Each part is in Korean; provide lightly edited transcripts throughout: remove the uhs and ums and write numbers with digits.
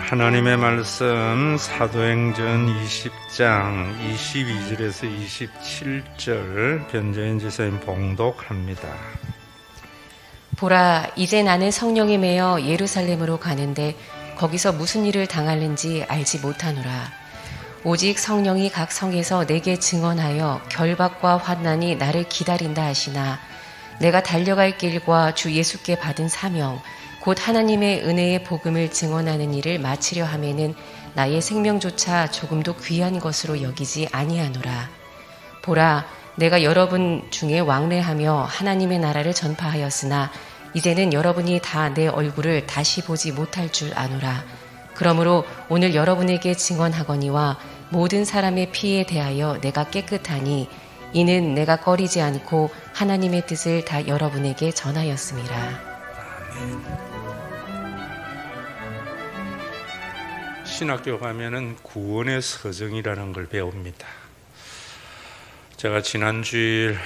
하나님의 말씀 사도행전 20장 22절에서 27절 변재인 지사님 봉독합니다. 보라, 이제 나는 성령에 매여 예루살렘으로 가는데 거기서 무슨 일을 당할는지 알지 못하노라. 오직 성령이 각 성에서 내게 증언하여 결박과 환난이 나를 기다린다 하시나, 내가 달려갈 길과 주 예수께 받은 사명 곧 하나님의 은혜의 복음을 증언하는 일을 마치려 하면은 나의 생명조차 조금도 귀한 것으로 여기지 아니하노라. 보라, 내가 여러분 중에 왕래하며 하나님의 나라를 전파하였으나 이제는 여러분이 다 내 얼굴을 다시 보지 못할 줄 아노라. 그러므로 오늘 여러분에게 증언하거니와 모든 사람의 피에 대하여 내가 깨끗하니 이는 내가 꺼리지 않고 하나님의 뜻을 다 여러분에게 전하였음이라. 신학교 가면은 구원의 서정이라는 걸 배웁니다. 제가 지난주일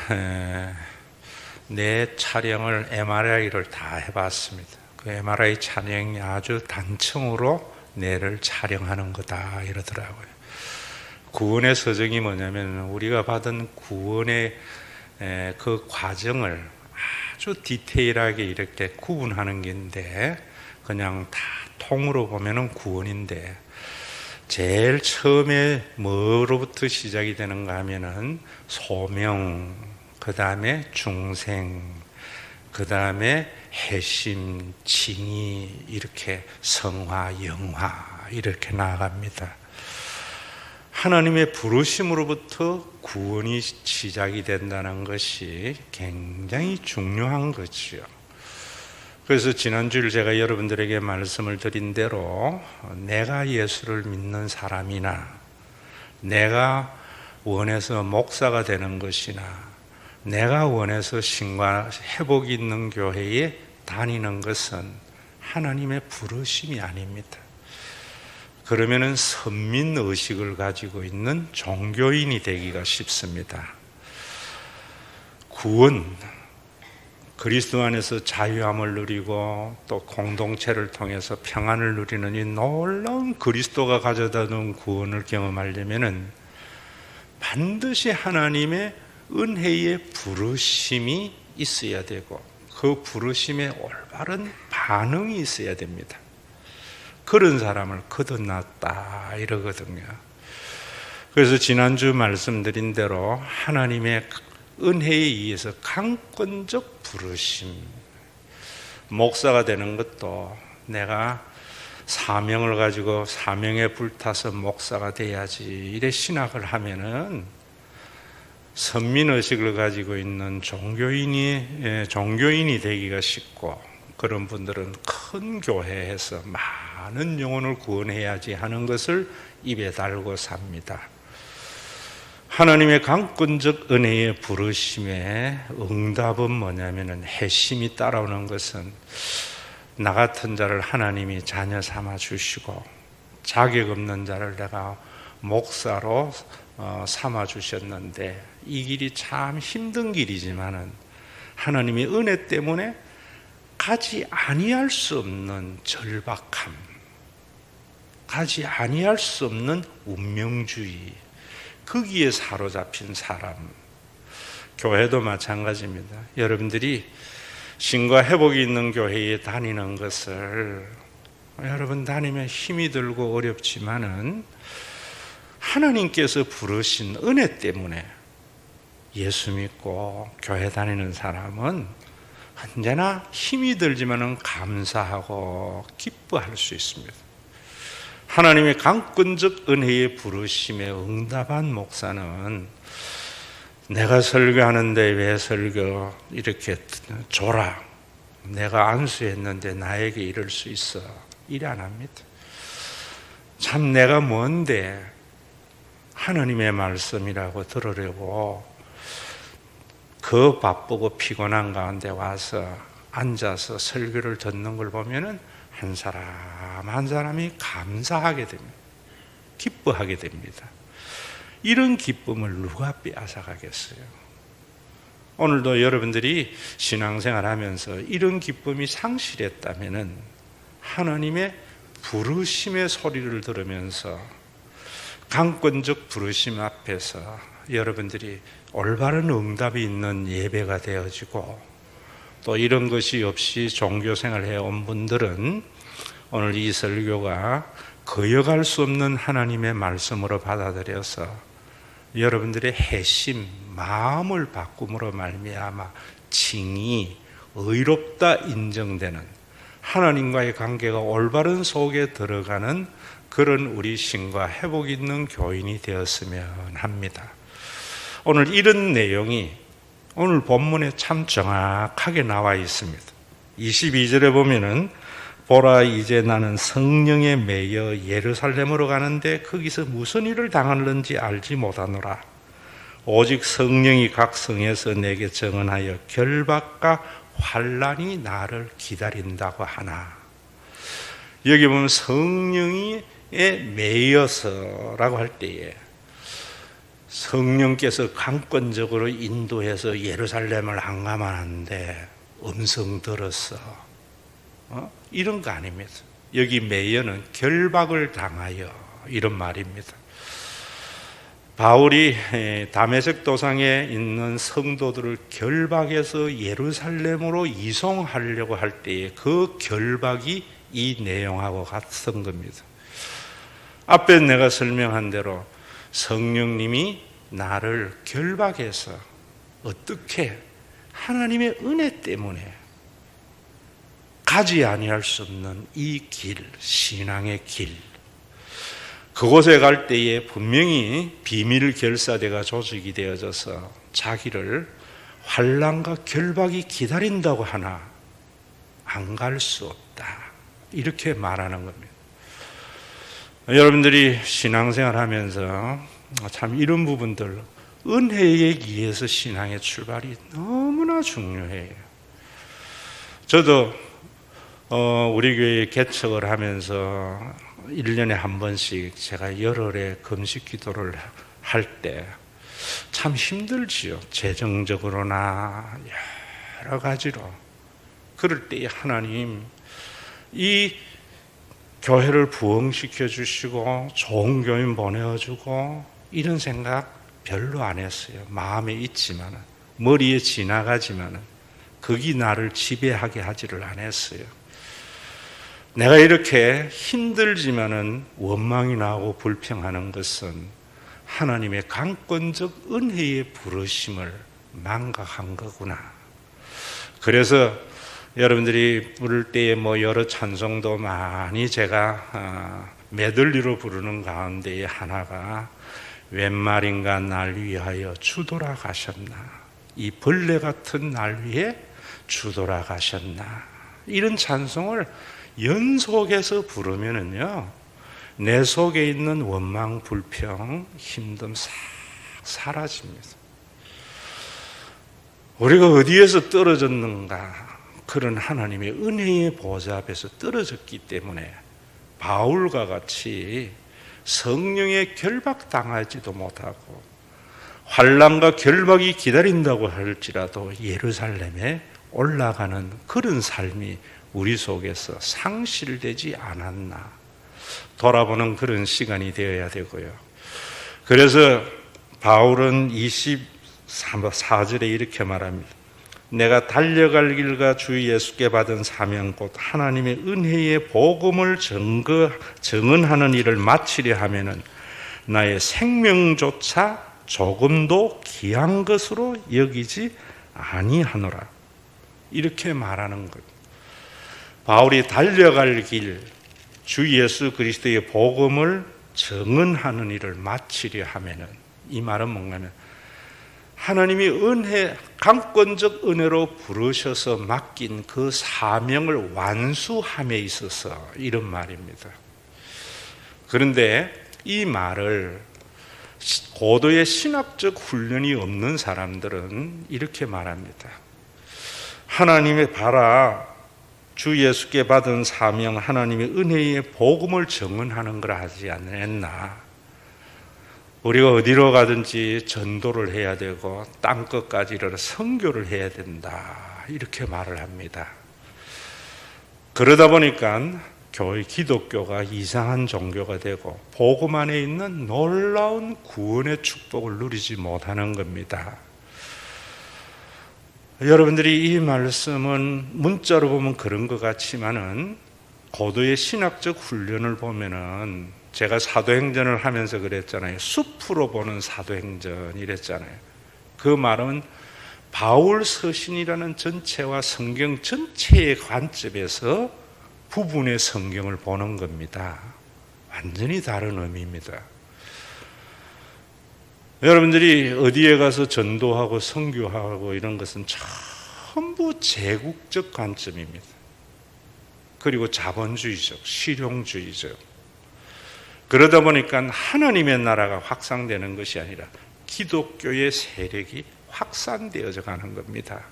내 촬영을 MRI를 다 해봤습니다. 그 MRI 촬영이 아주 단층으로 뇌를 촬영하는 거다 이러더라고요. 구원의 서정이 뭐냐면 우리가 받은 구원의 그 과정을 아주 디테일하게 이렇게 구분하는 게인데, 그냥 다 통으로 보면은 구원인데 제일 처음에 뭐로부터 시작이 되는가 하면은 소명, 그 다음에 중생, 그 다음에 해심, 징의, 이렇게 성화, 영화 이렇게 나아갑니다. 하나님의 부르심으로부터 구원이 시작이 된다는 것이 굉장히 중요한 거지요. 그래서 지난주일 제가 여러분들에게 말씀을 드린 대로 내가 예수를 믿는 사람이나 내가 원해서 목사가 되는 것이나 내가 원해서 신과 회복이 있는 교회에 다니는 것은 하나님의 부르심이 아닙니다. 그러면은 선민의식을 가지고 있는 종교인이 되기가 쉽습니다. 구원, 그리스도 안에서 자유함을 누리고 또 공동체를 통해서 평안을 누리는 이 놀라운 그리스도가 가져다 놓은 구원을 경험하려면은 반드시 하나님의 은혜의 부르심이 있어야 되고 그 부르심에 올바른 반응이 있어야 됩니다. 그런 사람을 거듭났다 이러거든요. 그래서 지난주 말씀드린 대로 하나님의 은혜에 의해서 강권적 부르심, 목사가 되는 것도 내가 사명을 가지고 사명에 불타서 목사가 돼야지 이래 신학을 하면은 선민의식을 가지고 있는 종교인이 되기가 쉽고, 그런 분들은 큰 교회에서 많은 영혼을 구원해야지 하는 것을 입에 달고 삽니다. 하나님의 강권적 은혜의 부르심의 응답은 뭐냐면은 해심이 따라오는 것은 나 같은 자를 하나님이 자녀 삼아 주시고 자격 없는 자를 내가 목사로 삼아 주셨는데, 이 길이 참 힘든 길이지만은 하나님의 은혜 때문에 가지 아니할 수 없는 절박함, 가지 아니할 수 없는 운명주의, 거기에 사로잡힌 사람. 교회도 마찬가지입니다. 여러분들이 신과 회복이 있는 교회에 다니는 것을 여러분 다니면 힘이 들고 어렵지만은 하나님께서 부르신 은혜 때문에 예수 믿고 교회 다니는 사람은 언제나 힘이 들지만은 감사하고 기뻐할 수 있습니다. 하나님의 강권적 은혜의 부르심에 응답한 목사는 내가 설교하는데 왜 설교 이렇게 줘라, 내가 안수했는데 나에게 이럴 수 있어, 이래 안 합니다. 참 내가 뭔데 하나님의 말씀이라고 들으려고 그 바쁘고 피곤한 가운데 와서 앉아서 설교를 듣는 걸 보면은 한 사람 한 사람이 감사하게 됩니다. 기뻐하게 됩니다. 이런 기쁨을 누가 빼앗아가겠어요? 오늘도 여러분들이 신앙생활 하면서 이런 기쁨이 상실했다면은 하나님의 부르심의 소리를 들으면서 강권적 부르심 앞에서 여러분들이 올바른 응답이 있는 예배가 되어지고, 또 이런 것이 없이 종교생활 해온 분들은 오늘 이 설교가 거역할 수 없는 하나님의 말씀으로 받아들여서 여러분들의 회심, 마음을 바꿈으로 말미암아 칭의, 의롭다 인정되는 하나님과의 관계가 올바른 속에 들어가는 그런 우리 신과 회복 있는 교인이 되었으면 합니다. 오늘 이런 내용이 오늘 본문에 참 정확하게 나와 있습니다. 22절에 보면은 보라, 이제 나는 성령에 매여 예루살렘으로 가는데 거기서 무슨 일을 당하는지 알지 못하노라. 오직 성령이 각 성에서 내게 증언하여 결박과 환난이 나를 기다린다고 하나. 여기 보면 성령에 매여서라고 할 때에 성령께서 강권적으로 인도해서 예루살렘을 항감하는데 음성 들었어, 이런 거 아닙니다. 여기 매여는 결박을 당하여, 이런 말입니다. 바울이 다메섹 도상에 있는 성도들을 결박해서 예루살렘으로 이송하려고 할 때에 그 결박이 이 내용하고 같은 겁니다. 앞에 내가 설명한 대로 성령님이 나를 결박해서 어떻게 하나님의 은혜 때문에 가지 아니할 수 없는 이 길, 신앙의 길, 그곳에 갈 때에 분명히 비밀 결사대가 조직이 되어져서 자기를 환난과 결박이 기다린다고 하나 안 갈 수 없다, 이렇게 말하는 겁니다. 여러분들이 신앙생활 하면서 참 이런 부분들, 은혜에 의해서 신앙의 출발이 너무나 중요해요. 저도 우리 교회 개척을 하면서 1년에 한 번씩 제가 열흘에 금식 기도를 할 때 참 힘들지요. 재정적으로나 여러 가지로. 그럴 때 하나님 이 교회를 부흥시켜 주시고 좋은 교인 보내주고 이런 생각 별로 안 했어요. 마음에 있지만, 머리에 지나가지만 그게 나를 지배하게 하지를 않았어요. 내가 이렇게 힘들지만은 원망이 나고 불평하는 것은 하나님의 강권적 은혜의 부르심을 망각한 거구나. 그래서 여러분들이 부를 때에 여러 찬송도 많이 제가 메들리로 부르는 가운데에 하나가 웬 말인가 날 위하여 주 돌아가셨나, 이 벌레 같은 날 위해 주 돌아가셨나, 이런 찬송을 연속해서 부르면은요 내 속에 있는 원망, 불평, 힘듦 싹 사라집니다. 우리가 어디에서 떨어졌는가, 그런 하나님의 은혜의 보좌 앞에서 떨어졌기 때문에 바울과 같이 성령에 결박당하지도 못하고 환난과 결박이 기다린다고 할지라도 예루살렘에 올라가는 그런 삶이 우리 속에서 상실되지 않았나 돌아보는 그런 시간이 되어야 되고요. 그래서 바울은 24절에 이렇게 말합니다. 내가 달려갈 길과 주 예수께 받은 사명 곧 하나님의 은혜의 복음을 증언하는 일을 마치려 하면은 나의 생명조차 조금도 귀한 것으로 여기지 아니하노라, 이렇게 말하는 것. 바울이 달려갈 길, 주 예수 그리스도의 복음을 증언하는 일을 마치려 하면은, 이 말은 뭔가면 하나님이 은혜, 강권적 은혜로 부르셔서 맡긴 그 사명을 완수함에 있어서 이런 말입니다. 그런데 이 말을 고도의 신학적 훈련이 없는 사람들은 이렇게 말합니다. 하나님의 봐라, 주 예수께 받은 사명, 하나님의 은혜의 복음을 증언하는 걸 하지 않았나. 우리가 어디로 가든지 전도를 해야 되고 땅끝까지 이르러 선교를 해야 된다, 이렇게 말을 합니다. 그러다 보니까 교회 기독교가 이상한 종교가 되고 복음 안에 있는 놀라운 구원의 축복을 누리지 못하는 겁니다. 여러분들이 이 말씀은 문자로 보면 그런 것 같지만은 고도의 신학적 훈련을 보면은 제가 사도행전을 하면서 그랬잖아요. 숲으로 보는 사도행전 이랬잖아요. 그 말은 바울 서신이라는 전체와 성경 전체의 관점에서 부분의 성경을 보는 겁니다. 완전히 다른 의미입니다. 여러분들이 어디에 가서 전도하고 선교하고 이런 것은 전부 제국적 관점입니다. 그리고 자본주의적, 실용주의적. 그러다 보니까 하나님의 나라가 확산되는 것이 아니라 기독교의 세력이 확산되어져 가는 겁니다.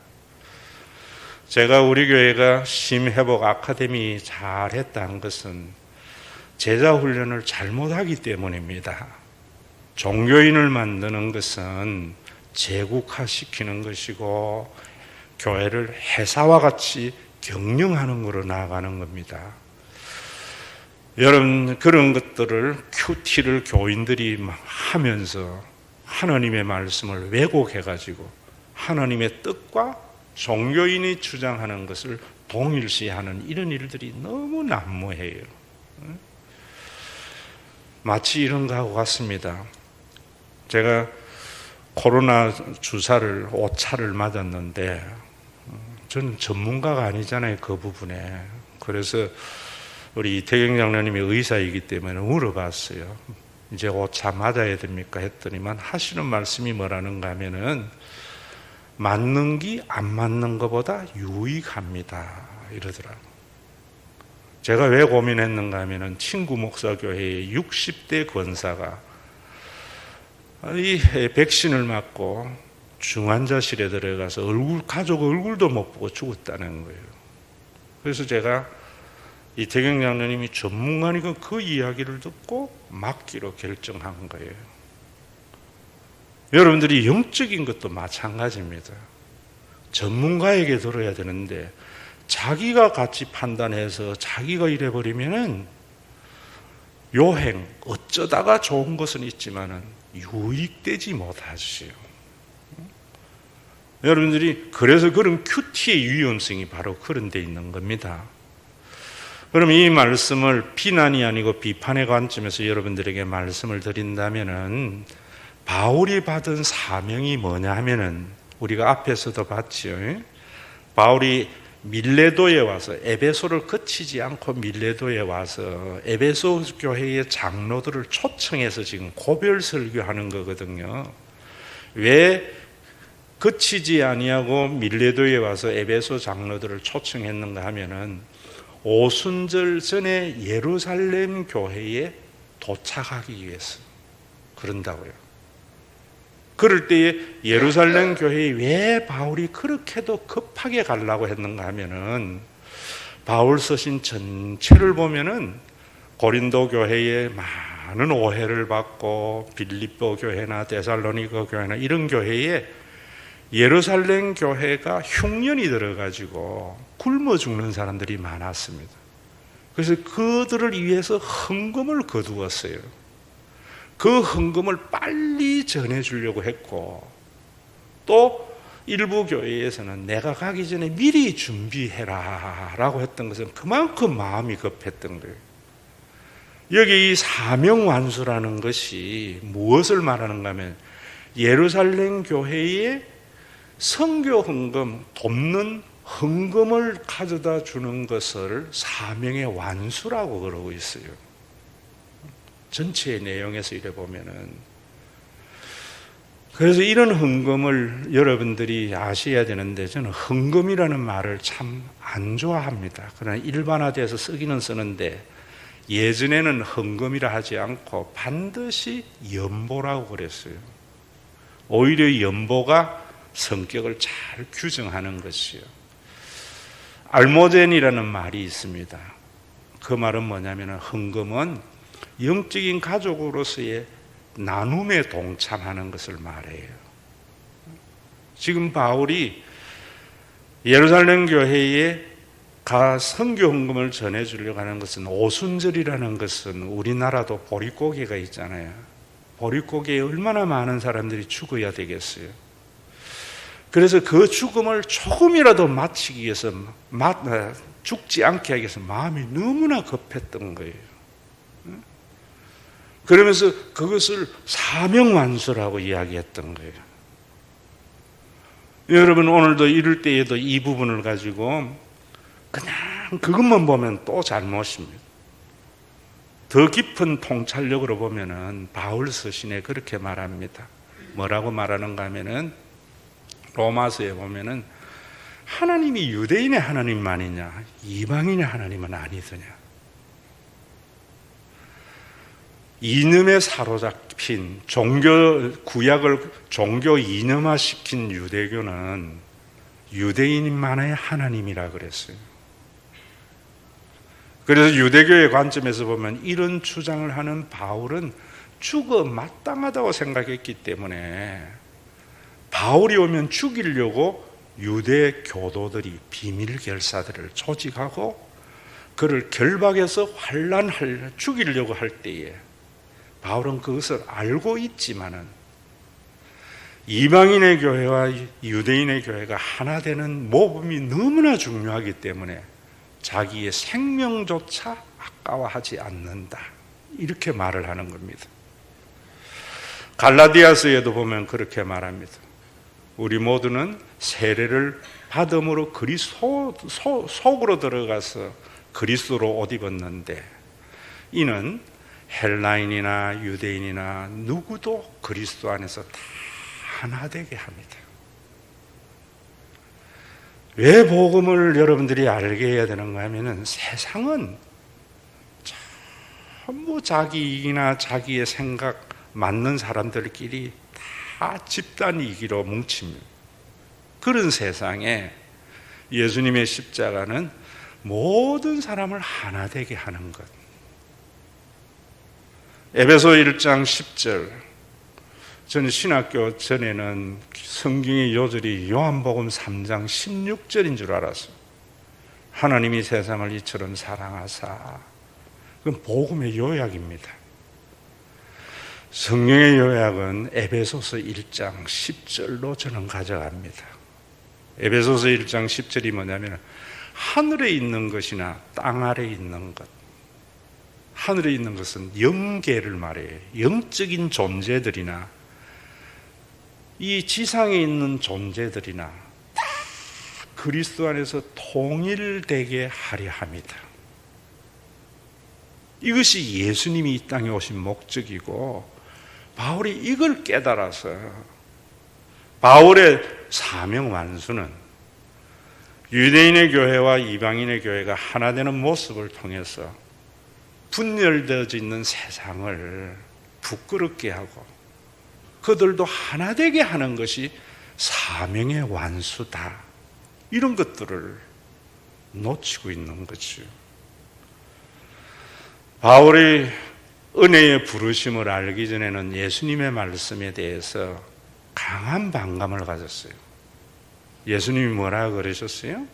제가 우리 교회가 심회복 아카데미 잘했다는 것은 제자 훈련을 잘못하기 때문입니다. 종교인을 만드는 것은 제국화시키는 것이고 교회를 회사와 같이 경영하는 것으로 나아가는 겁니다. 여러분, 그런 것들을 큐티를 교인들이 하면서 하나님의 말씀을 왜곡해가지고 하나님의 뜻과 종교인이 주장하는 것을 동일시하는 이런 일들이 너무 난무해요. 마치 이런 거하고 같습니다. 제가 코로나 주사를 5차를 맞았는데 저는 전문가가 아니잖아요, 그 부분에. 그래서 우리 이태경 장로님이 의사이기 때문에 물어봤어요. 이제 5차 맞아야 됩니까? 했더니만 하시는 말씀이 뭐라는가 하면은 맞는 게 안 맞는 것보다 유익합니다 이러더라고요. 제가 왜 고민했는가 하면은 친구 목사교회의 60대 권사가 이 백신을 맞고 중환자실에 들어가서 가족 얼굴도 못 보고 죽었다는 거예요. 그래서 제가 이태경 장로님이 전문가니까 그 이야기를 듣고 맡기로 결정한 거예요. 여러분들이 영적인 것도 마찬가지입니다. 전문가에게 들어야 되는데 자기가 같이 판단해서 자기가 이래버리면은 요행 어쩌다가 좋은 것은 있지만은 유익되지 못하지요. 여러분들이 그래서 그런 큐티의 위험성이 바로 그런 데 있는 겁니다. 그럼 이 말씀을 비난이 아니고 비판의 관점에서 여러분들에게 말씀을 드린다면은 바울이 받은 사명이 뭐냐 하면은 우리가 앞에서도 봤지요. 바울이 밀레도에 와서 에베소를 거치지 않고 밀레도에 와서 에베소 교회의 장로들을 초청해서 지금 고별 설교하는 거거든요. 왜 거치지 아니하고 밀레도에 와서 에베소 장로들을 초청했는가 하면은 오순절 전에 예루살렘 교회에 도착하기 위해서 그런다고요. 그럴 때에 예루살렘 교회에 왜 바울이 그렇게도 급하게 가려고 했는가 하면은 바울 서신 전체를 보면은 고린도 교회에 많은 오해를 받고 빌립보 교회나 데살로니가 교회나 이런 교회에 예루살렘 교회가 흉년이 들어가지고 굶어 죽는 사람들이 많았습니다. 그래서 그들을 위해서 헌금을 거두었어요. 그 헌금을 빨리 전해주려고 했고 또 일부 교회에서는 내가 가기 전에 미리 준비해라 라고 했던 것은 그만큼 마음이 급했던 거예요. 여기 이 사명완수라는 것이 무엇을 말하는가 하면 예루살렘 교회의 선교 헌금, 돕는 헌금을 가져다 주는 것을 사명의 완수라고 그러고 있어요. 전체의 내용에서 이래 보면은. 그래서 이런 헌금을 여러분들이 아셔야 되는데 저는 헌금이라는 말을 참 안 좋아합니다. 그러나 일반화돼서 쓰기는 쓰는데 예전에는 헌금이라 하지 않고 반드시 연보라고 그랬어요. 오히려 연보가 성격을 잘 규정하는 것이요. 알모젠이라는 말이 있습니다. 그 말은 뭐냐면 헌금은 영적인 가족으로서의 나눔에 동참하는 것을 말해요. 지금 바울이 예루살렘 교회에 선교 헌금을 전해주려고 하는 것은 오순절이라는 것은 우리나라도 보릿고개가 있잖아요. 보릿고개에 얼마나 많은 사람들이 죽어야 되겠어요. 그래서 그 죽음을 조금이라도 마치기 위해서 죽지 않게 하기 위해서 마음이 너무나 급했던 거예요. 그러면서 그것을 사명완수라고 이야기했던 거예요. 여러분 오늘도 이럴 때에도 이 부분을 가지고 그냥 그것만 보면 또 잘못입니다. 더 깊은 통찰력으로 보면은 바울 서신에 그렇게 말합니다. 뭐라고 말하는가 하면은 로마서에 보면은 하나님이 유대인의 하나님만이냐 이방인의 하나님은 아니더냐. 이념에 사로잡힌 구약을 종교 이념화시킨 유대교는 유대인만의 하나님이라 그랬어요. 그래서 유대교의 관점에서 보면 이런 주장을 하는 바울은 죽어 마땅하다고 생각했기 때문에 바울이 오면 죽이려고 유대 교도들이 비밀 결사들을 조직하고 그를 결박해서 죽이려고 할 때에 바울은 그것을 알고 있지만은 이방인의 교회와 유대인의 교회가 하나 되는 모범이 너무나 중요하기 때문에 자기의 생명조차 아까워하지 않는다. 이렇게 말을 하는 겁니다. 갈라디아서에도 보면 그렇게 말합니다. 우리 모두는 세례를 받음으로 속으로 들어가서 그리스도로 옷 입었는데 이는 헬라인이나 유대인이나 누구도 그리스도 안에서 다 하나 되게 합니다. 왜 복음을 여러분들이 알게 해야 되는가 하면은 세상은 전부 자기 이익이나 자기의 생각 맞는 사람들끼리 다 집단 이기로 뭉칩니다. 그런 세상에 예수님의 십자가는 모든 사람을 하나 되게 하는 것. 에베소 1장 10절. 저는 신학교 전에는 성경의 요절이 요한복음 3장 16절인 줄 알았어요. 하나님이 세상을 이처럼 사랑하사. 그건 복음의 요약입니다. 성경의 요약은 에베소서 1장 10절로 저는 가져갑니다. 에베소서 1장 10절이 뭐냐면 하늘에 있는 것이나 땅 아래에 있는 것. 하늘에 있는 것은 영계를 말해요. 영적인 존재들이나 이 지상에 있는 존재들이나 다 그리스도 안에서 통일되게 하려 합니다. 이것이 예수님이 이 땅에 오신 목적이고 바울이 이걸 깨달아서 바울의 사명 완수는 유대인의 교회와 이방인의 교회가 하나 되는 모습을 통해서 분열되어져 있는 세상을 부끄럽게 하고 그들도 하나 되게 하는 것이 사명의 완수다. 이런 것들을 놓치고 있는 거죠. 바울이 은혜의 부르심을 알기 전에는 예수님의 말씀에 대해서 강한 반감을 가졌어요. 예수님이 뭐라 그러셨어요?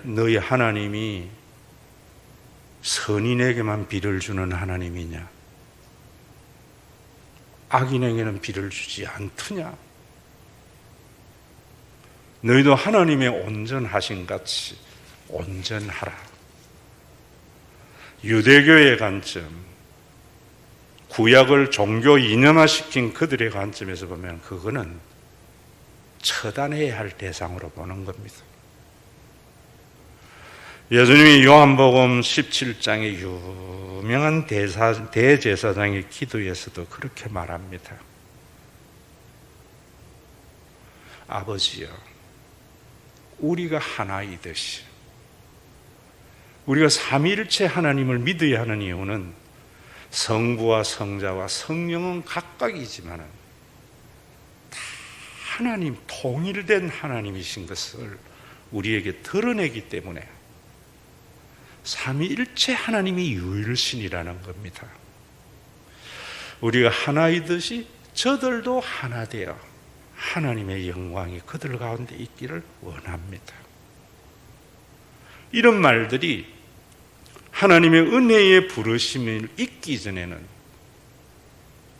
너희 하나님이 선인에게만 비를 주는 하나님이냐? 악인에게는 비를 주지 않더냐? 너희도 하나님의 온전하신 같이 온전하라. 유대교의 관점, 구약을 종교 이념화시킨 그들의 관점에서 보면 그거는 처단해야 할 대상으로 보는 겁니다. 예수님이 요한복음 17장의 유명한 대제사장의 기도에서도 그렇게 말합니다. 아버지여, 우리가 하나이듯이 우리가 삼위일체 하나님을 믿어야 하는 이유는 성부와 성자와 성령은 각각이지만 다 하나님, 통일된 하나님이신 것을 우리에게 드러내기 때문에 삼위일체 하나님이 유일신이라는 겁니다. 우리가 하나이듯이 저들도 하나 되어 하나님의 영광이 그들 가운데 있기를 원합니다. 이런 말들이 하나님의 은혜의 부르심을 잊기 전에는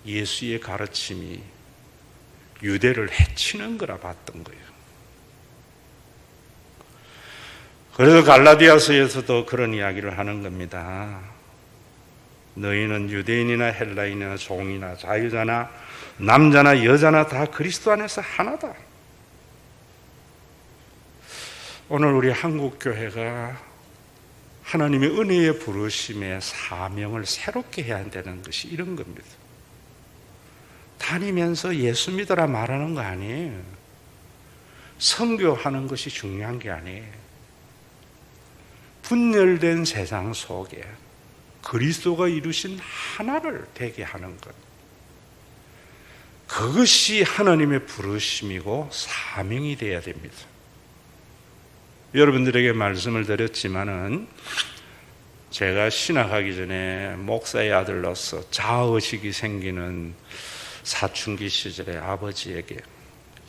예수의 가르침이 유대를 해치는 거라 봤던 거예요. 그래서 갈라디아서에서도 그런 이야기를 하는 겁니다. 너희는 유대인이나 헬라인이나 종이나 자유자나 남자나 여자나 다 그리스도 안에서 하나다. 오늘 우리 한국교회가 하나님의 은혜의 부르심의 사명을 새롭게 해야 한다는 것이 이런 겁니다. 다니면서 예수 믿어라 말하는 거 아니에요. 선교하는 것이 중요한 게 아니에요. 분열된 세상 속에 그리스도가 이루신 하나를 되게 하는 것. 그것이 하나님의 부르심이고 사명이 되어야 됩니다. 여러분들에게 말씀을 드렸지만은 제가 신학하기 전에 목사의 아들로서 자아의식이 생기는 사춘기 시절에 아버지에게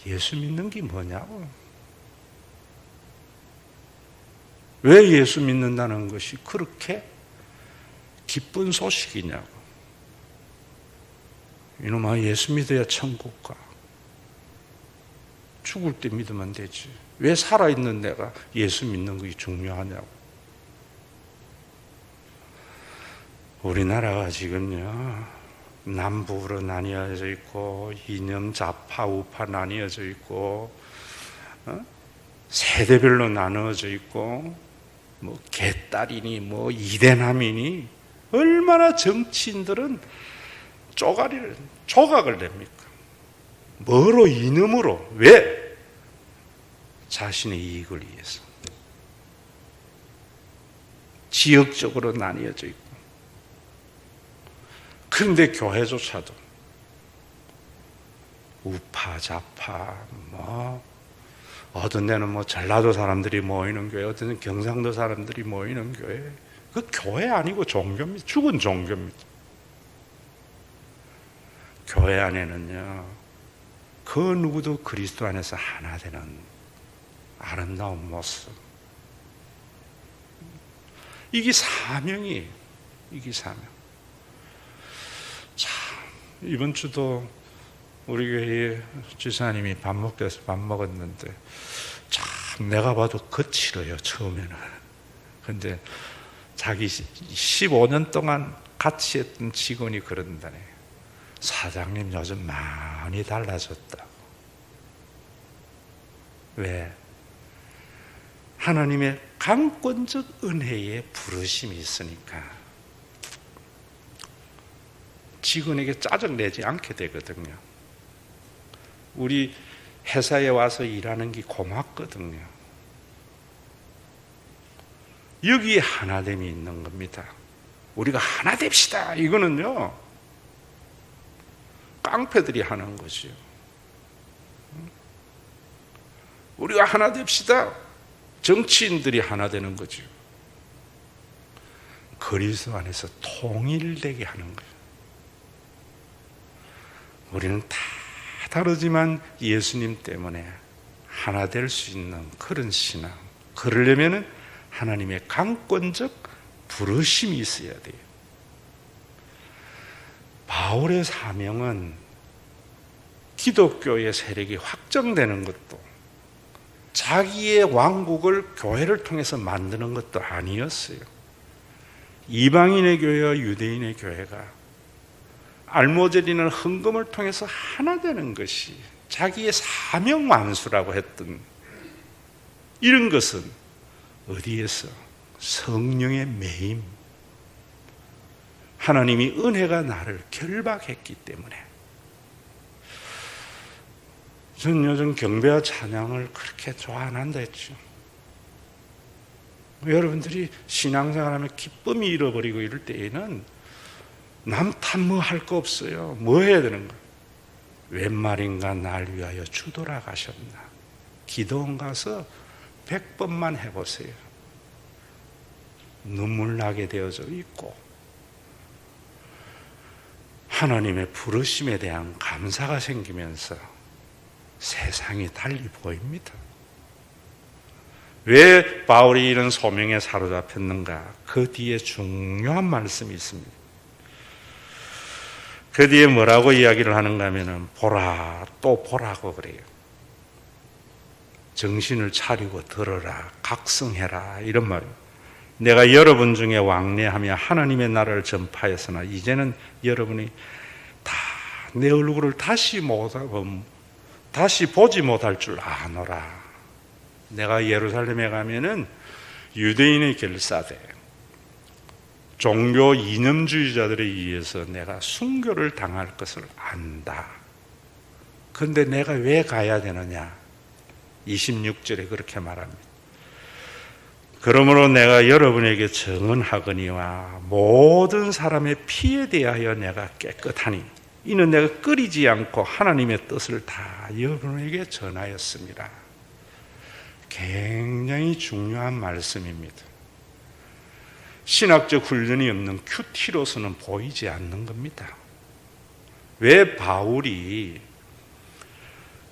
예수 믿는 게 뭐냐고, 왜 예수 믿는다는 것이 그렇게 기쁜 소식이냐고, 이놈아 예수 믿어야 천국 가, 죽을 때 믿으면 되지, 왜 살아있는 내가 예수 믿는 것이 중요하냐고. 우리나라가 지금요 남북으로 나뉘어져 있고 이념 좌파 우파 나뉘어져 있고 세대별로 나누어져 있고 뭐 개딸이니 뭐 이대남이니 얼마나 정치인들은 조각을 냅니까? 뭐로? 이념으로. 왜? 자신의 이익을 위해서. 지역적으로 나뉘어져 있고. 그런데 교회조차도 우파 좌파 뭐 어떤 데는 뭐 전라도 사람들이 모이는 교회, 어떤 데는 경상도 사람들이 모이는 교회. 그 교회 아니고 종교입니다. 죽은 종교입니다. 교회 안에는요 그 누구도 그리스도 안에서 하나 되는 아름다운 모습, 이게 사명이에요. 이게 사명. 참, 이번 주도 우리 교회에 지사님이 밥 먹게서 밥 먹었는데 참 내가 봐도 거칠어요 처음에는. 근데 자기 15년 동안 같이 했던 직원이 그런다네. 사장님 요즘 많이 달라졌다. 왜? 하나님의 강권적 은혜의 부르심이 있으니까 직원에게 짜증내지 않게 되거든요. 우리 회사에 와서 일하는 게 고맙거든요. 여기에 하나됨이 있는 겁니다. 우리가 하나 됩시다. 이거는요 깡패들이 하는 거죠. 우리가 하나 됩시다. 정치인들이 하나 되는 거죠. 그리스도 안에서 통일되게 하는 거예요. 우리는 다 다르지만 예수님 때문에 하나 될 수 있는 그런 신앙, 그러려면 하나님의 강권적 부르심이 있어야 돼요. 바울의 사명은 기독교의 세력이 확정되는 것도 자기의 왕국을 교회를 통해서 만드는 것도 아니었어요. 이방인의 교회와 유대인의 교회가 알모제리는 헌금을 통해서 하나 되는 것이 자기의 사명 완수라고 했던 이런 것은 어디에서? 성령의 매임. 하나님이 은혜가 나를 결박했기 때문에. 저는 요즘 경배와 찬양을 그렇게 좋아 안 한다 했죠. 여러분들이 신앙생활하면 기쁨이 잃어버리고 이럴 때에는 남 탓 뭐 할 거 없어요. 뭐 해야 되는 거예요? 웬 말인가 날 위하여 주도라 가셨나. 기도원 가서 100번만 해보세요. 눈물 나게 되어져 있고 하나님의 부르심에 대한 감사가 생기면서 세상이 달리 보입니다. 왜 바울이 이런 소명에 사로잡혔는가? 그 뒤에 중요한 말씀이 있습니다. 그 뒤에 뭐라고 이야기를 하는가 하면은 보라 또 보라고 그래요. 정신을 차리고 들어라, 각성해라 이런 말이에요. 내가 여러분 중에 왕래하며 하나님의 나라를 전파했으나 이제는 여러분이 다 내 얼굴을 다시 보지 못할 줄 아노라. 내가 예루살렘에 가면은 유대인의 결사대, 종교 이념주의자들에 의해서 내가 순교를 당할 것을 안다. 그런데 내가 왜 가야 되느냐? 26절에 그렇게 말합니다. 그러므로 내가 여러분에게 증언하거니와 모든 사람의 피에 대하여 내가 깨끗하니 이는 내가 끓이지 않고 하나님의 뜻을 다 여러분에게 전하였습니다. 굉장히 중요한 말씀입니다. 신학적 훈련이 없는 큐티로서는 보이지 않는 겁니다. 왜 바울이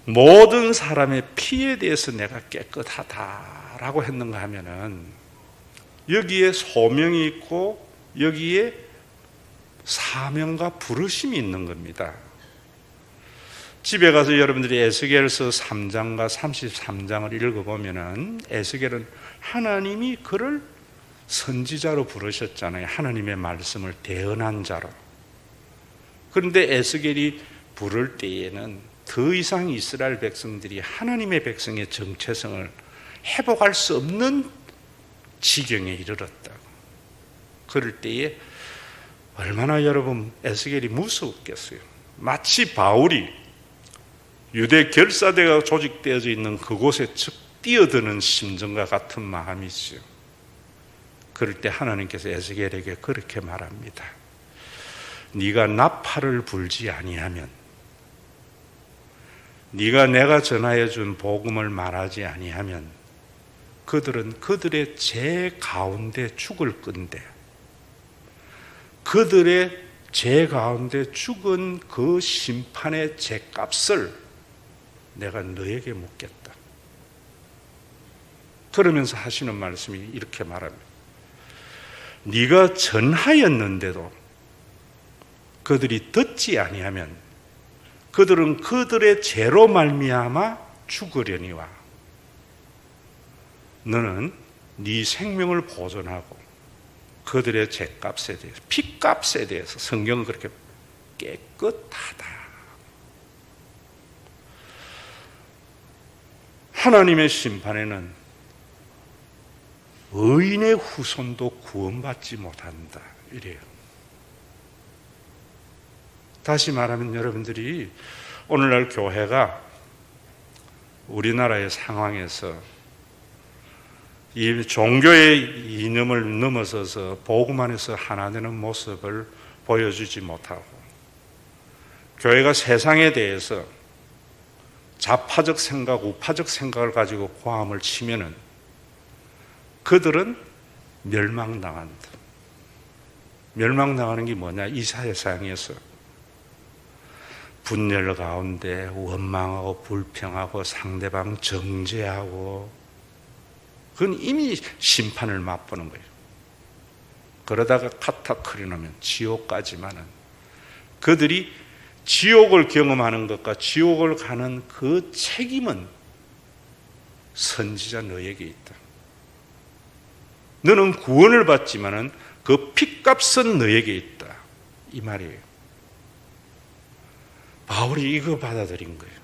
모든 사람의 피에 대해서 내가 깨끗하다라고 했는가 하면은 여기에 소명이 있고 여기에 사명과 부르심이 있는 겁니다. 집에 가서 여러분들이 에스겔서 3장과 33장을 읽어보면은 에스겔은 하나님이 그를 선지자로 부르셨잖아요. 하나님의 말씀을 대언한 자로. 그런데 에스겔이 부를 때에는 더 이상 이스라엘 백성들이 하나님의 백성의 정체성을 회복할 수 없는 지경에 이르렀다. 그럴 때에 얼마나 여러분 에스겔이 무서웠겠어요. 마치 바울이 유대 결사대가 조직되어져 있는 그곳에 뛰어드는 심정과 같은 마음이죠. 그럴 때 하나님께서 에스겔에게 그렇게 말합니다. 네가 나팔을 불지 아니하면, 네가 내가 전하여 준 복음을 말하지 아니하면 그들은 그들의 죄 가운데 죽을 건데 그들의 죄 가운데 죽은 그 심판의 죄값을 내가 너에게 묻겠다. 그러면서 하시는 말씀이 이렇게 말합니다. 네가 전하였는데도 그들이 듣지 아니하면 그들은 그들의 죄로 말미암아 죽으려니와 너는 네 생명을 보존하고 그들의 죄값에 대해서, 피값에 대해서 성경은 그렇게 깨끗하다. 하나님의 심판에는 의인의 후손도 구원받지 못한다. 이래요. 다시 말하면 여러분들이 오늘날 교회가 우리나라의 상황에서 이 종교의 이념을 넘어서서 복음 안에서 하나 되는 모습을 보여주지 못하고 교회가 세상에 대해서 좌파적 생각, 우파적 생각을 가지고 고함을 치면은 그들은 멸망당한다. 멸망당하는 게 뭐냐? 이 세상에서 분열 가운데 원망하고 불평하고 상대방 정죄하고 그건 이미 심판을 맛보는 거예요. 그러다가 카타크리 나면 지옥까지만은 그들이 지옥을 경험하는 것과 지옥을 가는 그 책임은 선지자 너에게 있다. 너는 구원을 받지만은 그 핏값은 너에게 있다. 이 말이에요. 바울이 이거 받아들인 거예요.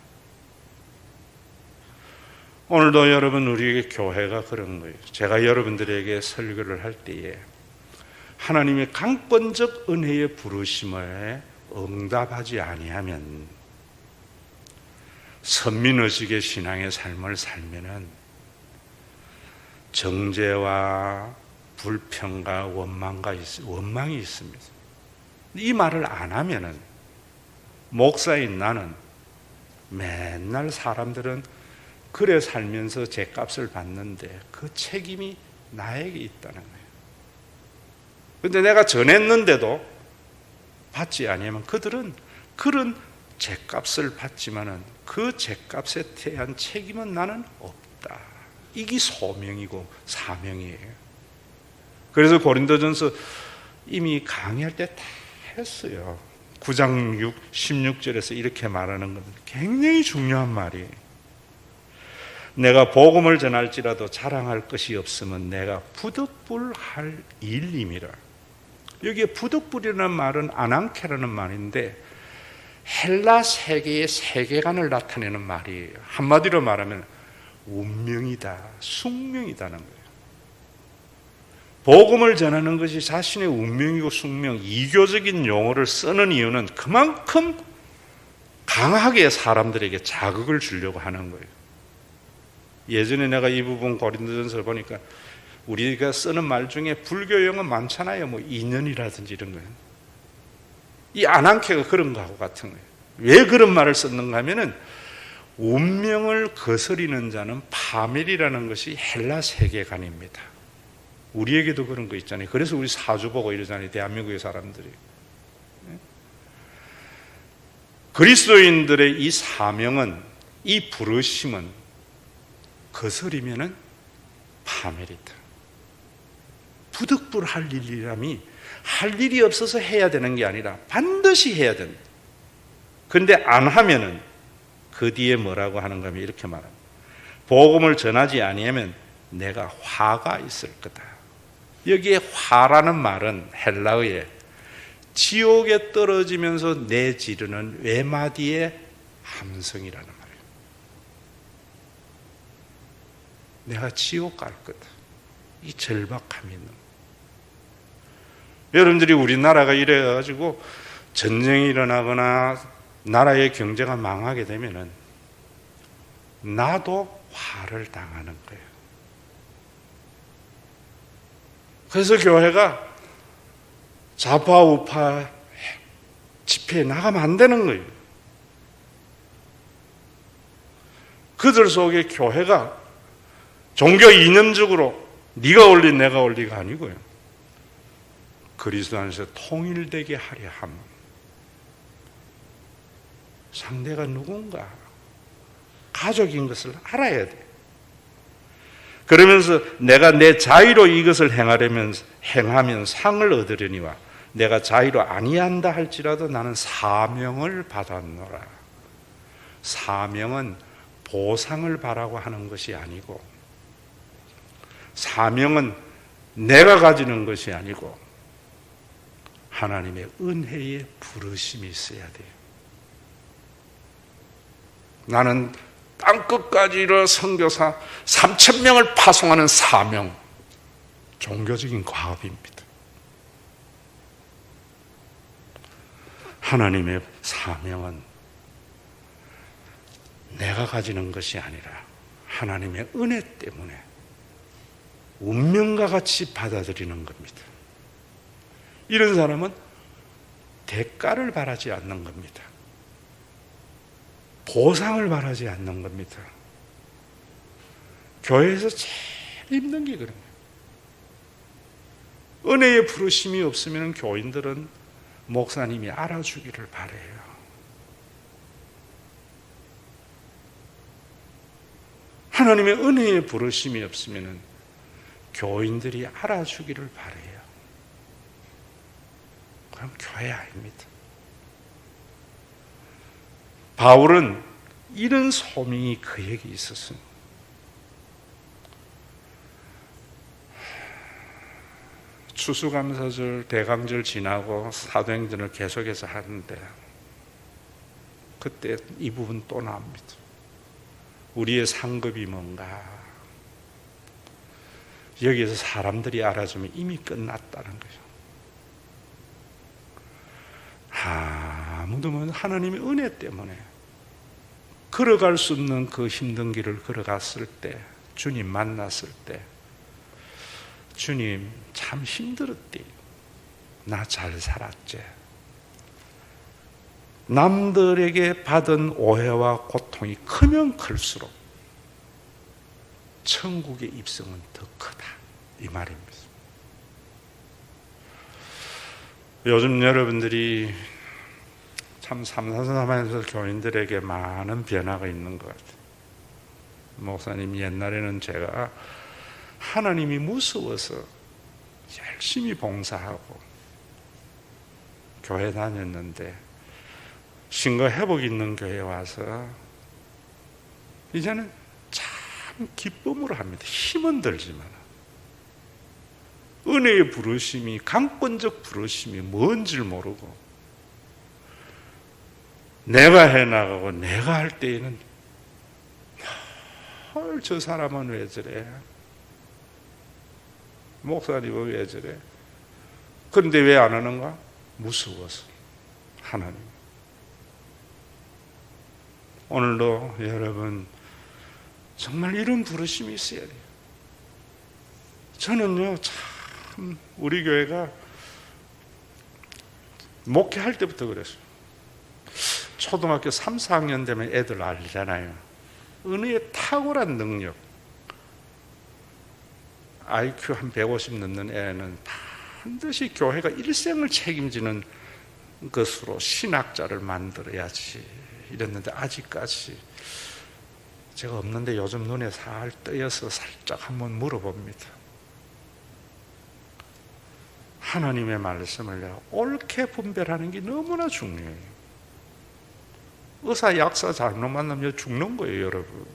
오늘도 여러분 우리에게 교회가 그런 거예요. 제가 여러분들에게 설교를 할 때에 하나님의 강권적 은혜의 부르심에 응답하지 아니하면 선민의식의 신앙의 삶을 살면은 정죄와 불평과 원망이 있습니다. 이 말을 안 하면은 목사인 나는 맨날 사람들은 그래 살면서 죄값을 받는데 그 책임이 나에게 있다는 거예요. 그런데 내가 전했는데도 받지 아니하면 그들은 그런 죗값을 받지만은 그 죗값에 대한 책임은 나는 없다. 이게 소명이고 사명이에요. 그래서 고린도전서 이미 강의할 때 다 했어요. 9장 16절에서 이렇게 말하는 건 굉장히 중요한 말이에요. 내가 복음을 전할지라도 자랑할 것이 없으면 내가 부득불할 일임이라. 여기에 부득불이라는 말은 아난케라는 말인데 헬라 세계의 세계관을 나타내는 말이에요. 한마디로 말하면 운명이다, 숙명이다는 거예요. 복음을 전하는 것이 자신의 운명이고 숙명, 이교적인 용어를 쓰는 이유는 그만큼 강하게 사람들에게 자극을 주려고 하는 거예요. 예전에 내가 이 부분 고린도전서를 보니까 우리가 쓰는 말 중에 불교 용어 많잖아요. 뭐 인연이라든지 이런 거예요. 이 아난케가 그런 거하고 같은 거예요. 왜 그런 말을 썼는가 하면은 운명을 거스리는 자는 파멸이라는 것이 헬라 세계관입니다. 우리에게도 그런 거 있잖아요. 그래서 우리 사주 보고 이러잖아요. 대한민국의 사람들이. 그리스도인들의 이 사명은, 이 부르심은 거스리면은 파멸이다. 부득불할 일이라니 할 일이 없어서 해야 되는 게 아니라 반드시 해야 된다. 그런데 안 하면은 그 뒤에 뭐라고 하는가 하면 이렇게 말합니다. 복음을 전하지 아니하면 내가 화가 있을 거다. 여기에 화라는 말은 헬라어에 지옥에 떨어지면서 내지르는 외마디의 함성이라는 말이에요. 내가 지옥 갈 거다. 이 절박함이 있는 거예요. 여러분들이 우리나라가 이래가지고 전쟁이 일어나거나 나라의 경제가 망하게 되면은 나도 화를 당하는 거예요. 그래서 교회가 좌파 우파 집회에 나가면 안 되는 거예요. 그들 속에 교회가 종교 이념적으로 네가 올리 내가 올리가 아니고요. 그리스도 안에서 통일되게 하려 함. 상대가 누군가 가족인 것을 알아야 돼. 그러면서 내가 내 자의로 이것을 행하면 상을 얻으려니와 내가 자의로 아니한다 할지라도 나는 사명을 받았노라. 사명은 보상을 바라고 하는 것이 아니고, 사명은 내가 가지는 것이 아니고 하나님의 은혜의 부르심이 있어야 돼요. 나는 땅끝까지 이르러 선교사 3,000명을 파송하는 사명, 종교적인 과업입니다. 하나님의 사명은 내가 가지는 것이 아니라 하나님의 은혜 때문에 운명과 같이 받아들이는 겁니다. 이런 사람은 대가를 바라지 않는 겁니다. 보상을 바라지 않는 겁니다. 교회에서 제일 힘든 게 그런 거예요. 은혜의 부르심이 없으면 교인들은 목사님이 알아주기를 바라요. 하나님의 은혜의 부르심이 없으면 교인들이 알아주기를 바라요. 그럼 교회 아닙니다. 바울은 이런 소명이 그에게 있었습니다. 추수감사절, 대강절 지나고 사도행전을 계속해서 하는데 그때 이 부분 또 나옵니다. 우리의 상급이 뭔가? 여기에서 사람들이 알아주면 이미 끝났다는 거죠. 아무도 하나님의 은혜 때문에 걸어갈 수 없는 그 힘든 길을 걸어갔을 때, 주님 만났을 때, 주님 참 힘들었대. 나 잘 살았지. 남들에게 받은 오해와 고통이 크면 클수록 천국의 입성은 더 크다. 이 말입니다. 요즘 여러분들이 참 삼산삼하면서 교인들에게 많은 변화가 있는 것 같아요. 목사님, 옛날에는 제가 하나님이 무서워서 열심히 봉사하고 교회 다녔는데 신거 회복 있는 교회에 와서 이제는 참 기쁨으로 합니다. 힘은 들지만 은혜의 부르심이, 강권적 부르심이 뭔지를 모르고 내가 해나가고 내가 할 때에는 헐, 저 사람은 왜 저래? 목사님은 왜 저래? 그런데 왜 안 하는가? 무서워서. 하나님. 오늘도 여러분 정말 이런 부르심이 있어야 돼요. 저는요, 참 우리 교회가 목회할 때부터 그랬어요. 초등학교 3, 4학년 되면 애들 알잖아요. 은혜의 탁월한 능력. IQ 한 150 넘는 애는 반드시 교회가 일생을 책임지는 것으로 신학자를 만들어야지 이랬는데 아직까지 제가 없는데 요즘 눈에 살 떠여서 살짝 한번 물어봅니다. 하나님의 말씀을 내가 옳게 분별하는 게 너무나 중요해요. 의사, 약사 잘못 만나면 죽는 거예요, 여러분.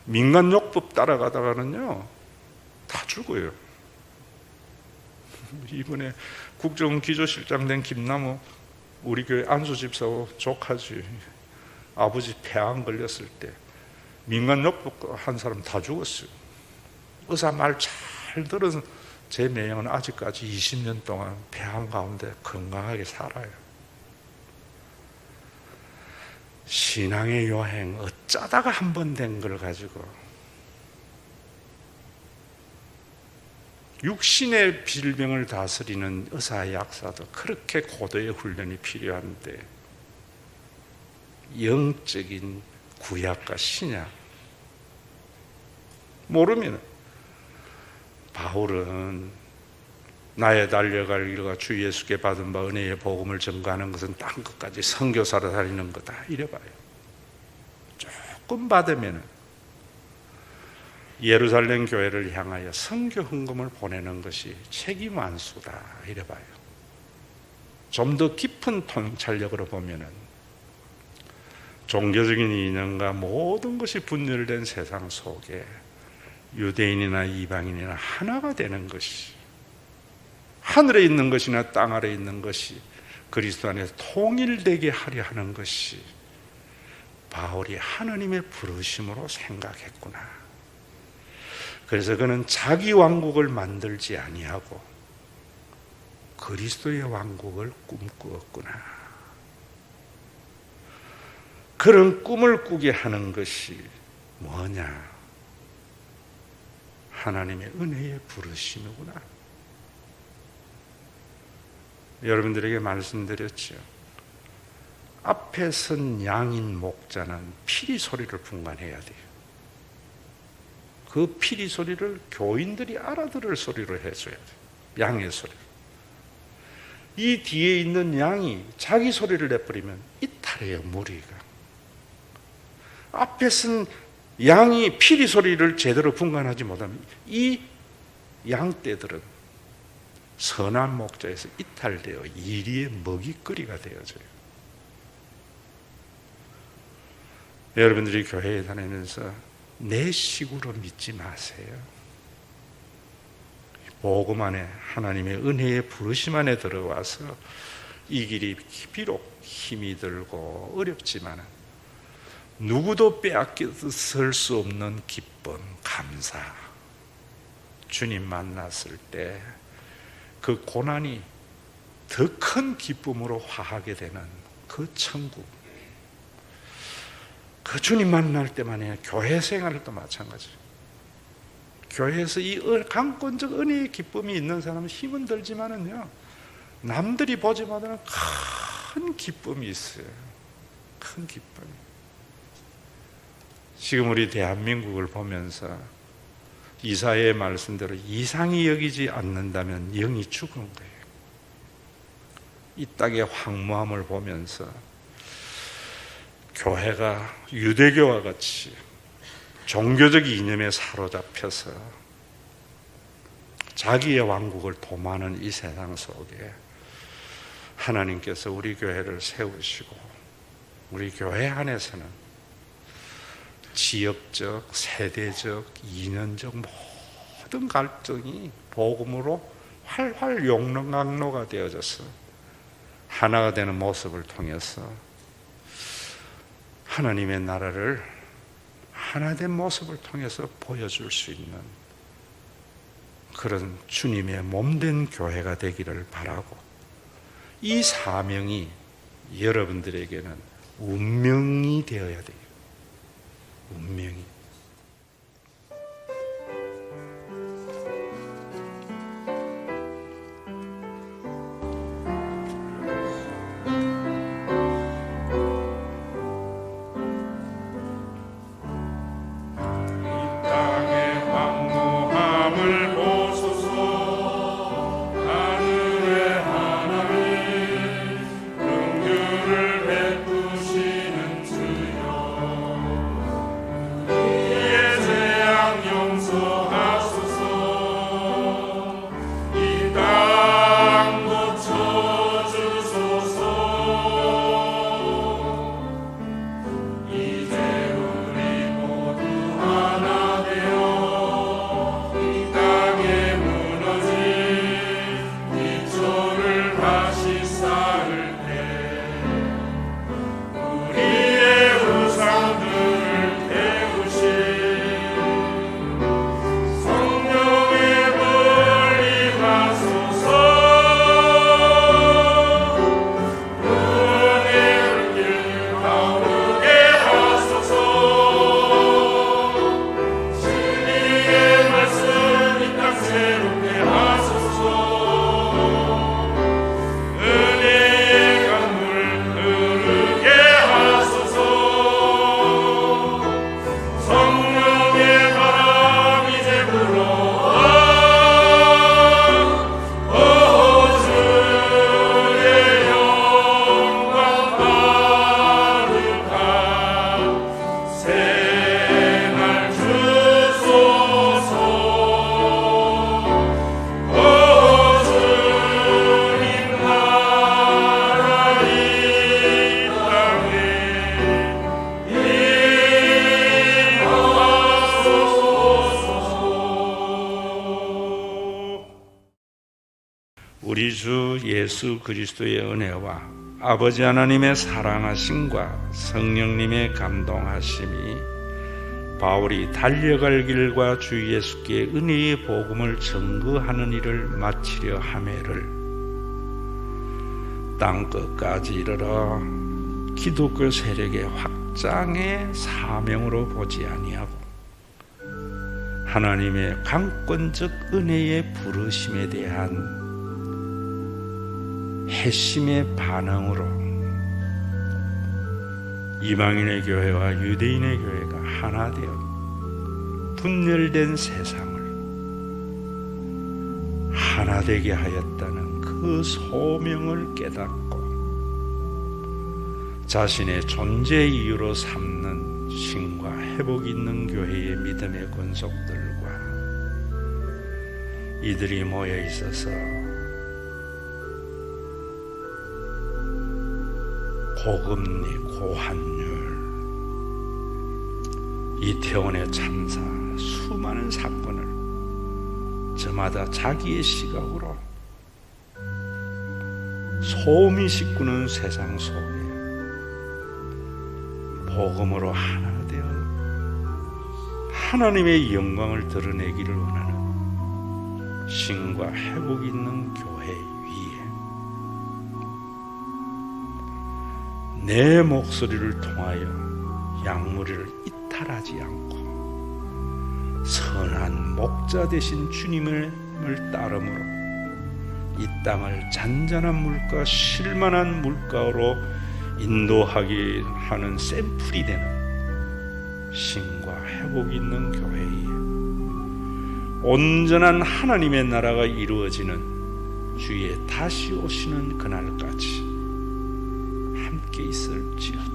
민간요법 따라가다가는요, 다 죽어요. 이번에 국정기조실장 된 김남우, 우리 교회 안수집사하고 조카지. 아버지 폐암 걸렸을 때 민간요법 한 사람 다 죽었어요. 의사 말 잘 들은 제 매형은 아직까지 20년 동안 폐암 가운데 건강하게 살아요. 신앙의 여행 어쩌다가 한 번 된 걸 가지고 육신의 질병을 다스리는 의사, 약사도 그렇게 고도의 훈련이 필요한데 영적인 구약과 신약 모르면 바울은 나의 달려갈 일과 주 예수께 받은 바 은혜의 복음을 전가하는 것은 땅 끝까지 선교사로 다니는 거다 이래봐요. 조금 받으면 예루살렘 교회를 향하여 선교 헌금을 보내는 것이 책임 완수다 이래봐요. 좀 더 깊은 통찰력으로 보면은 종교적인 이념과 모든 것이 분열된 세상 속에 유대인이나 이방인이나 하나가 되는 것이, 하늘에 있는 것이나 땅 아래에 있는 것이 그리스도 안에서 통일되게 하려 하는 것이 바울이 하나님의 부르심으로 생각했구나. 그래서 그는 자기 왕국을 만들지 아니하고 그리스도의 왕국을 꿈꾸었구나. 그런 꿈을 꾸게 하는 것이 뭐냐? 하나님의 은혜의 부르심이구나. 여러분들에게 말씀드렸죠. 앞에 선 양인 목자는 피리 소리를 분간해야 돼요. 그 피리 소리를 교인들이 알아들을 소리로 해줘야 돼요. 양의 소리를. 이 뒤에 있는 양이 자기 소리를 내버리면 이탈해요, 무리가. 앞에 선 양이 피리 소리를 제대로 분간하지 못하면 이 양떼들은 선한 목자에서 이탈되어 이리의 먹이거리가 되어져요. 여러분들이 교회에 다니면서 내 식으로 믿지 마세요. 복음 안에 하나님의 은혜의 부르심 안에 들어와서 이 길이 비록 힘이 들고 어렵지만 누구도 빼앗길 수 없는 기쁨, 감사. 주님 만났을 때 그 고난이 더 큰 기쁨으로 화하게 되는 그 천국. 그 주님 만날 때만이 교회 생활도 마찬가지예요. 교회에서 이 강권적 은혜의 기쁨이 있는 사람은 힘은 들지만은요, 남들이 보지 못하는 큰 기쁨이 있어요. 큰 기쁨이. 지금 우리 대한민국을 보면서 이사야의 말씀대로 이상히 여기지 않는다면 영이 죽은 거예요. 이 땅의 황무함을 보면서 교회가 유대교와 같이 종교적 이념에 사로잡혀서 자기의 왕국을 도모하는 이 세상 속에 하나님께서 우리 교회를 세우시고 우리 교회 안에서는 지역적, 세대적, 이념적 모든 갈등이 복음으로 활활 용광로가 되어져서 하나가 되는 모습을 통해서 하나님의 나라를 하나된 모습을 통해서 보여줄 수 있는 그런 주님의 몸된 교회가 되기를 바라고, 이 사명이 여러분들에게는 운명이 되어야 돼요. 운명이. 우리 주 예수 그리스도의 은혜와 아버지 하나님의 사랑하심과 성령님의 감동하심이 바울이 달려갈 길과 주 예수께 은혜의 복음을 증거하는 일을 마치려 하매를 땅끝까지 이르러 기독교 세력의 확장의 사명으로 보지 아니하고 하나님의 강권적 은혜의 부르심에 대한 핵심의 반응으로 이방인의 교회와 유대인의 교회가 하나 되어 분열된 세상을 하나 되게 하였다는 그 소명을 깨닫고 자신의 존재 이유로 삼는 신과 회복 있는 교회의 믿음의 권속들과 이들이 모여 있어서 고금리, 고환율, 이태원의 참사, 수많은 사건을 저마다 자기의 시각으로 소음이 싣구는 세상 속에 복음으로 하나 되어 하나님의 영광을 드러내기를 원하는 신과 회복 있는 교회 위에 내 목소리를 통하여 양무리를 이탈하지 않고 선한 목자 되신 주님을 따름으로 이 땅을 잔잔한 물가, 쉴만한 물가로 인도하기 하는 샘플이 되는 신과 회복 있는 교회에 온전한 하나님의 나라가 이루어지는 주의 다시 오시는 그날까지 함께 있을지어다.